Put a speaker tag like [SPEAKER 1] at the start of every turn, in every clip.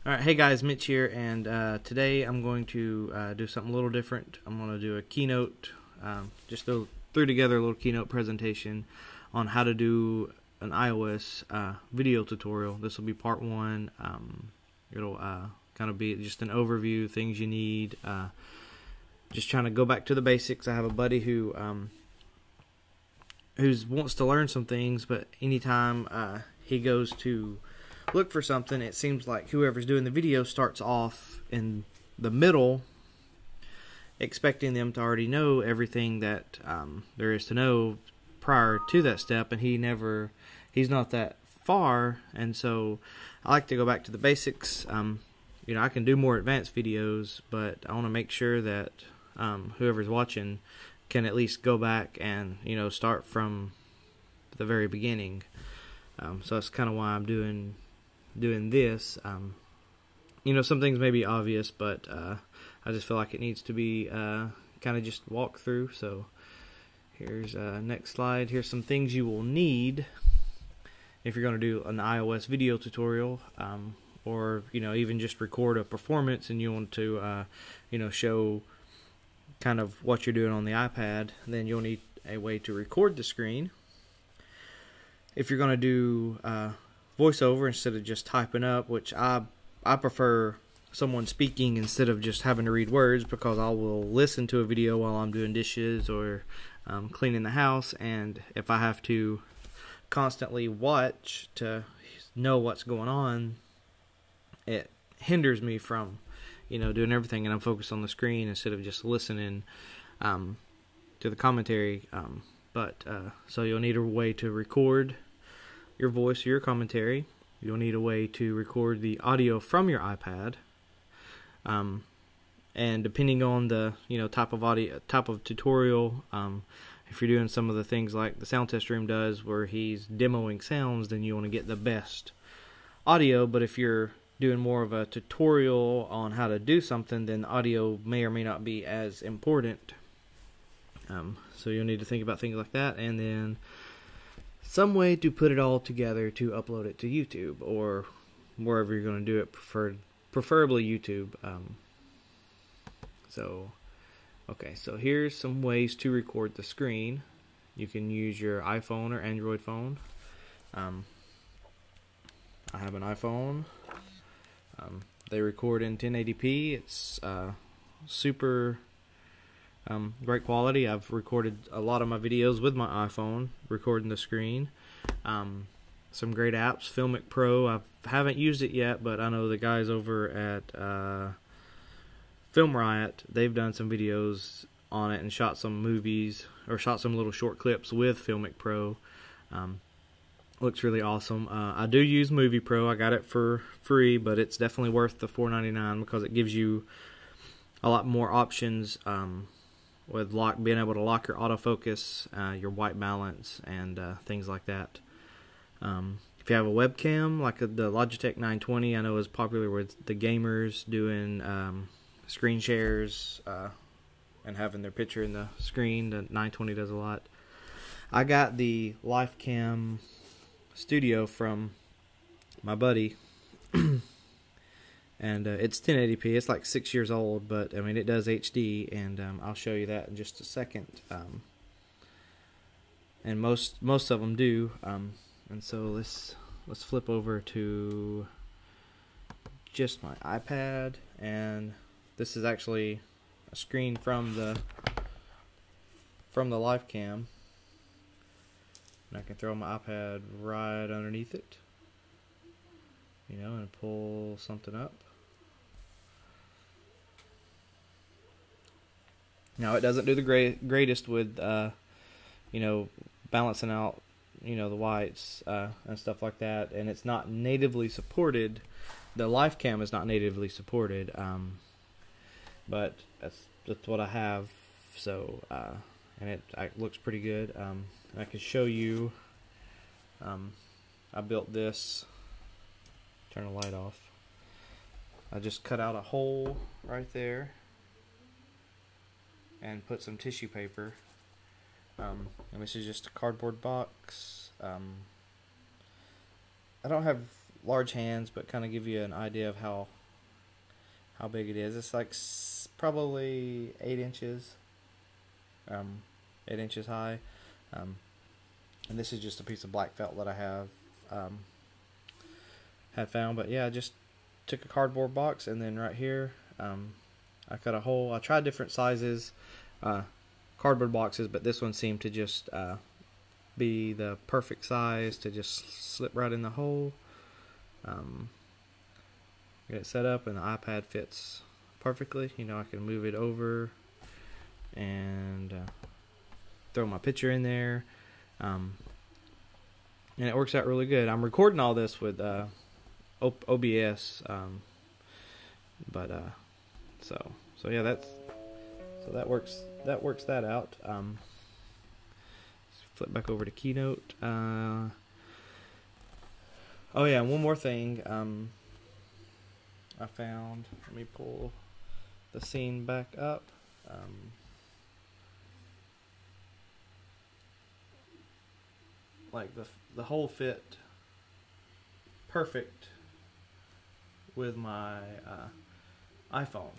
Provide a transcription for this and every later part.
[SPEAKER 1] Alright, hey guys, Mitch here, and today I'm going to do something a little different. I'm going to do a keynote, just threw together a little keynote presentation on how to do an iOS video tutorial. This will be part one. It'll kind of be just an overview, things you need, just trying to go back to the basics. I have a buddy who wants to learn some things, but anytime he goes to look for something, it seems like whoever's doing the video starts off in the middle expecting them to already know everything that there is to know prior to that step, and he's not that far. And so I like to go back to the basics. You know, I can do more advanced videos, but I want to make sure that whoever's watching can at least go back and, you know, start from the very beginning. So that's kind of why I'm doing this. You know, some things may be obvious, but I just feel like it needs to be kind of just walk through. So here's next slide. Here's some things you will need if you're going to do an iOS video tutorial, or you know, even just record a performance and you want to you know, show kind of what you're doing on the iPad. Then you'll need a way to record the screen. If you're going to do voiceover instead of just typing up, which I prefer someone speaking instead of just having to read words, because I will listen to a video while I'm doing dishes or cleaning the house, and if I have to constantly watch to know what's going on, it hinders me from, you know, doing everything, and I'm focused on the screen instead of just listening to the commentary. So you'll need a way to record your voice or your commentary. You'll need a way to record the audio from your iPad, and depending on the, you know, type of tutorial, if you're doing some of the things like the sound test room does where he's demoing sounds, then you want to get the best audio. But if you're doing more of a tutorial on how to do something, then audio may or may not be as important. So you'll need to think about things like that, and then some way to put it all together to upload it to YouTube or wherever you're going to do it, preferably YouTube. Okay, so here's some ways to record the screen. You can use your iPhone or Android phone. I have an iPhone. They record in 1080p. It's super great quality. I've recorded a lot of my videos with my iPhone, recording the screen. Some great apps. VideoMicro Pro, I haven't used it yet, but I know the guys over at Film Riot, they've done some videos on it and shot some movies, or shot some little short clips with VideoMicro Pro. Looks really awesome. I do use Movie Pro. I got it for free, but it's definitely worth the $4.99 because it gives you a lot more options, with being able to lock your autofocus, your white balance, and things like that. If you have a webcam, like the Logitech 920, I know is popular with the gamers, doing screen shares and having their picture in the screen. The 920 does a lot. I got the LifeCam Studio from my buddy. And it's 1080p. It's like 6 years old, but I mean, it does HD, and I'll show you that in just a second. And most of them do. And so let's flip over to just my iPad, and this is actually a screen from the LifeCam, and I can throw my iPad right underneath it, you know, and pull something up. Now, it doesn't do the greatest with, you know, balancing out, you know, the whites and stuff like that, and it's not natively supported. The LifeCam is not natively supported, but that's what I have. So, and it looks pretty good. I can show you. I built this. Turn the light off. I just cut out a hole right there and put some tissue paper. And this is just a cardboard box. I don't have large hands, but kind of give you an idea of how big it is. It's like probably 8 inches, 8 inches high, and this is just a piece of black felt that I have had found. But yeah, I just took a cardboard box, and then right here I cut a hole. I tried different sizes cardboard boxes, but this one seemed to just be the perfect size to just slip right in the hole. Get it set up, and the iPad fits perfectly. You know, I can move it over and throw my picture in there, and it works out really good. I'm recording all this with OBS, so yeah, that works that out. Flip back over to Keynote. Oh yeah, and one more thing I found. Let me pull the scene back up. Like the whole fit perfect with my iPhone.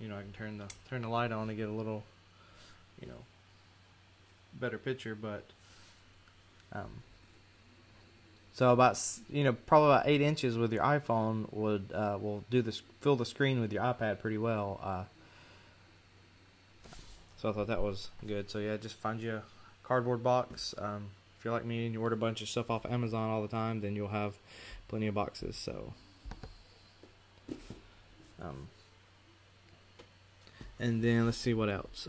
[SPEAKER 1] You know, I can turn the light on to get a little, you know, better picture, but so about, you know, probably about 8 inches with your iPhone would will do this, fill the screen with your iPad pretty well. So I thought that was good. So yeah, just find you a cardboard box. If you're like me and you order a bunch of stuff off Amazon all the time, then you'll have plenty of boxes. So and then let's see what else.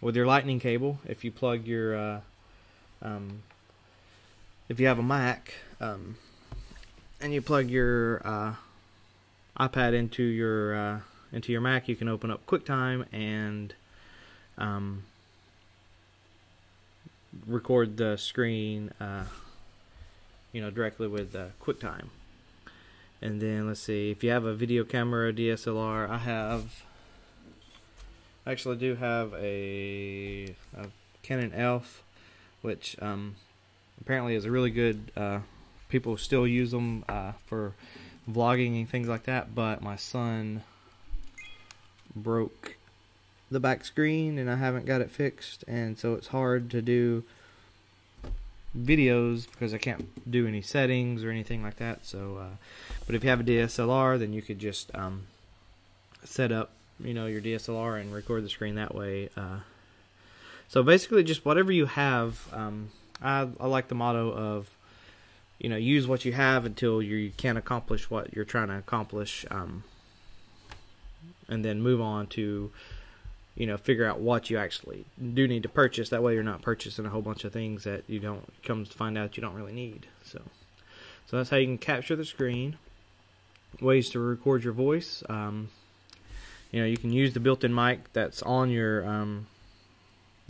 [SPEAKER 1] With your lightning cable, if you plug your if you have a Mac and you plug your iPad into your Mac, you can open up QuickTime and record the screen, you know, directly with QuickTime. And then let's see, if you have a video camera, DSLR, I actually do have a Canon Elf, which apparently is a really good, people still use them for vlogging and things like that, but my son broke the back screen and I haven't got it fixed, and so it's hard to do videos because I can't do any settings or anything like that. So but if you have a DSLR, then you could just set up, you know, your DSLR and record the screen that way. So basically just whatever you have. I like the motto of, you know, use what you have until you can't accomplish what you're trying to accomplish, and then move on to, you know, figure out what you actually do need to purchase. That way you're not purchasing a whole bunch of things that you don't, comes to find out you don't really need. So that's how you can capture the screen. Ways to record your voice. You know, you can use the built-in mic that's on your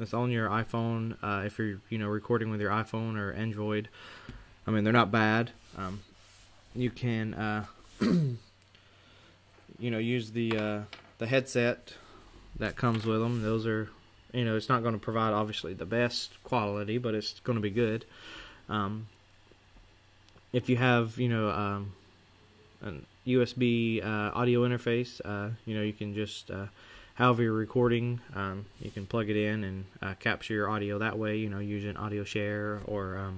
[SPEAKER 1] iPhone, if you're, you know, recording with your iPhone or Android. I mean, they're not bad. You can you know, use the headset that comes with them. Those are, you know, it's not going to provide obviously the best quality, but it's going to be good. If you have, you know, a USB audio interface, you know, you can just however you're recording, you can plug it in and capture your audio that way, you know, using audio share or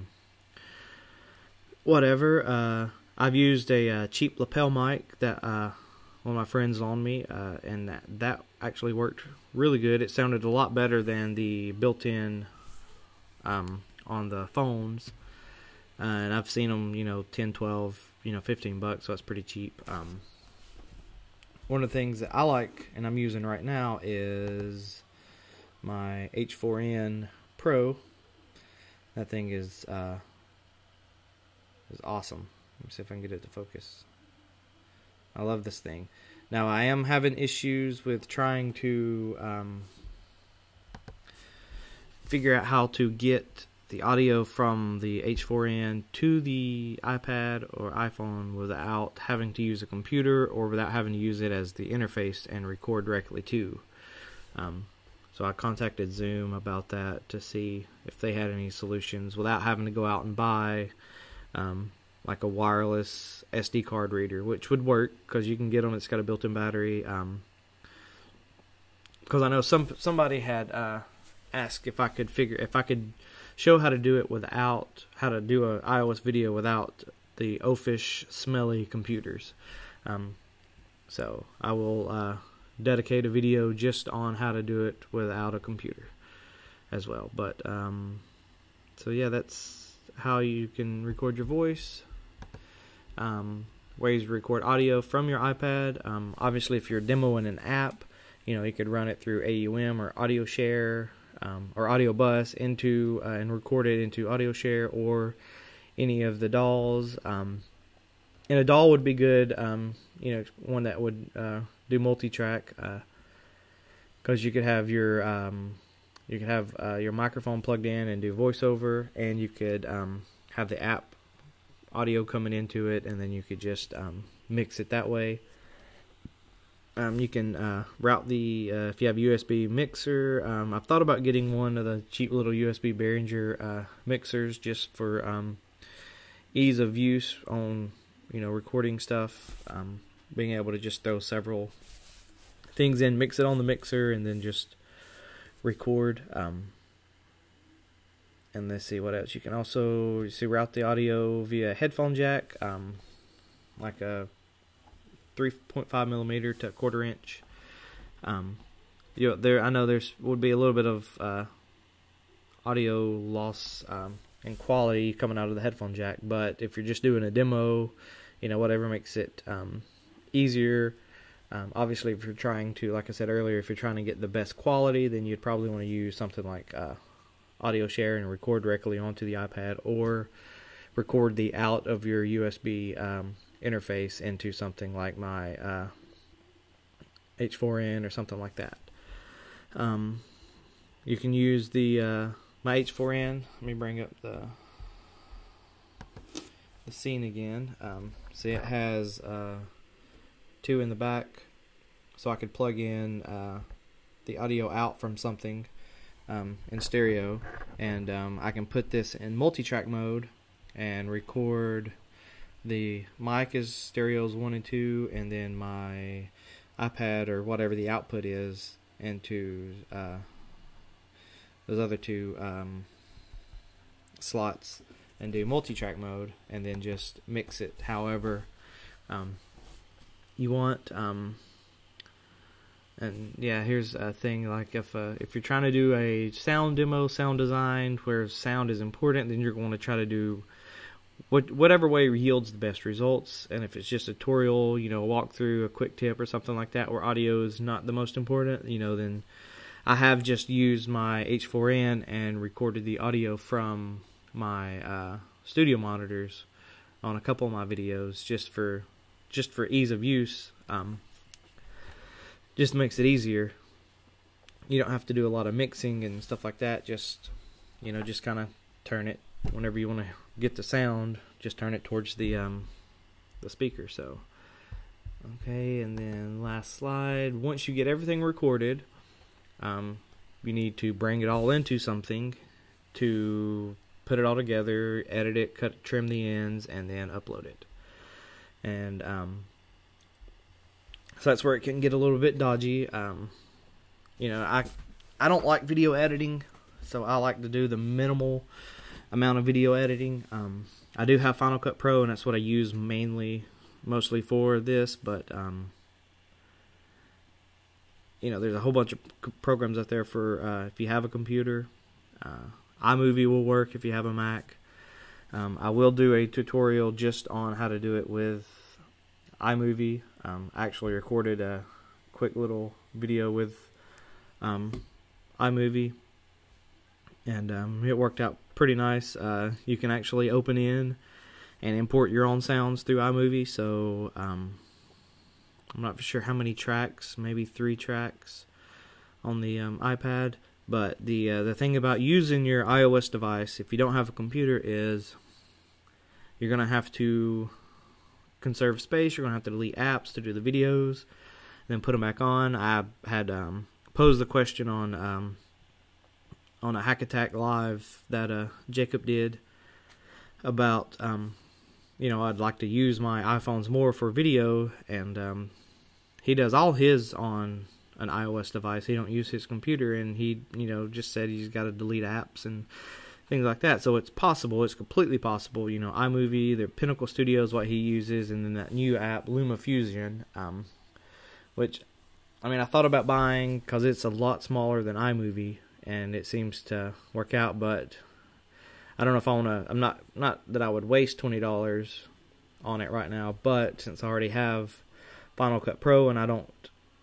[SPEAKER 1] whatever. I've used a cheap lapel mic that one of my friends loaned me, and that actually worked really good. It sounded a lot better than the built-in on the phones, and I've seen them, you know, 10, 12, you know, $15, so it's pretty cheap. One of the things that I like and I'm using right now is my H4n Pro. That thing is awesome. Let me see if I can get it to focus. I love this thing. Now I am having issues with trying to figure out how to get the audio from the H4n to the iPad or iPhone without having to use a computer or without having to use it as the interface and record directly to. So I contacted Zoom about that to see if they had any solutions without having to go out and buy like a wireless SD card reader, which would work because you can get them. It's got a built-in battery. Because I know somebody had asked if I could show how to do an iOS video without the oafish, smelly computers. So I will dedicate a video just on how to do it without a computer as well. But so yeah, that's how you can record your voice. Ways to record audio from your iPad. Obviously, if you're demoing an app, you could run it through AUM or Audio Share or Audio Bus into and record it into Audio Share or any of the DAWs. And a DAW would be good. One that would do multi-track, because you could have your microphone plugged in and do voiceover, and you could have the app audio coming into it, and then you could just mix it that way. You can route the if you have a USB mixer. I've thought about getting one of the cheap little USB Behringer mixers just for ease of use on recording stuff. Being able to just throw several things in, mix it on the mixer, and then just record. And let's see what else. You can also route the audio via headphone jack, like a 3.5 millimeter to 1/4 inch. I know there's would be a little bit of audio loss in quality coming out of the headphone jack, but if you're just doing a demo, whatever makes it easier. Obviously, if you're trying to, like I said earlier, if you're trying to get the best quality, then you'd probably want to use something like Audio Share and record directly onto the iPad, or record the out of your USB interface into something like my H4n or something like that. You can use the my H4n. Let me bring up the scene again. See, it has 2 in the back, so I could plug in the audio out from something in stereo, and I can put this in multi-track mode and record. The mic is stereos 1 and 2, and then my iPad or whatever the output is into those other 2 slots, and do multi-track mode, and then just mix it however you want. And yeah, here's a thing, like if you're trying to do a sound demo, sound design where sound is important, then you're going to try to do whatever way yields the best results. And if it's just a tutorial, a walkthrough, a quick tip or something like that, where audio is not the most important, then I have just used my H4n and recorded the audio from my studio monitors on a couple of my videos, just for ease of use. Just makes it easier. You don't have to do a lot of mixing and stuff like that. Just kind of turn it whenever you want to get the sound. Just turn it towards the speaker. So okay, and then last slide. Once you get everything recorded, you need to bring it all into something to put it all together, edit it, trim the ends, and then upload it. And so that's where it can get a little bit dodgy. I don't like video editing, so I like to do the minimal amount of video editing. I do have Final Cut Pro, and that's what I use mostly for this, but there's a whole bunch of programs out there for if you have a computer. iMovie will work if you have a Mac. I will do a tutorial just on how to do it with iMovie. I actually recorded a quick little video with iMovie, and it worked out pretty nice. You can actually open in and import your own sounds through iMovie, so I'm not sure how many tracks, maybe 3 tracks on the iPad. But the thing about using your iOS device, if you don't have a computer, is you're going to have to conserve space. You're going to have to delete apps to do the videos, then put them back on. I had posed the question on a Hack Attack Live that Jacob did about you know, I'd like to use my iPhones more for video, and he does all his on an iOS device. He don't use his computer, and he, you know, just said he's got to delete apps and things like that. So it's possible, it's completely possible. You know, iMovie, the Pinnacle Studio is what he uses, and then that new app, LumaFusion, which, I mean, I thought about buying because it's a lot smaller than iMovie, and it seems to work out, but I don't know if I want to, I'm not that I would waste $20 on it right now, but since I already have Final Cut Pro, and I don't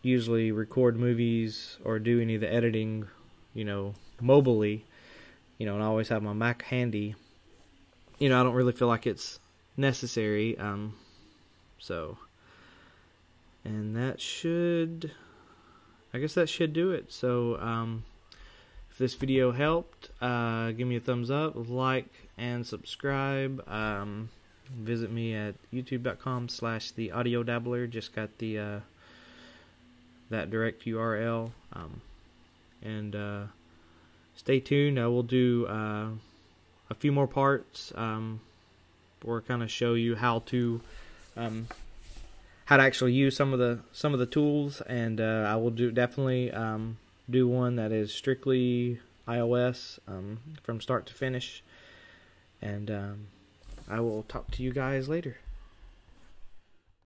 [SPEAKER 1] usually record movies or do any of the editing, you know, mobilely, you know, and I always have my Mac handy, you know, I don't really feel like it's necessary, so, and that should, I guess that should do it. So, if this video helped, give me a thumbs up, like, and subscribe. Visit me at youtube.com/theaudiodabbler. Just got the that direct URL. And stay tuned. I will do a few more parts, or kind of show you how to actually use some of the tools, and I will definitely do one that is strictly iOS, from start to finish, and I will talk to you guys later.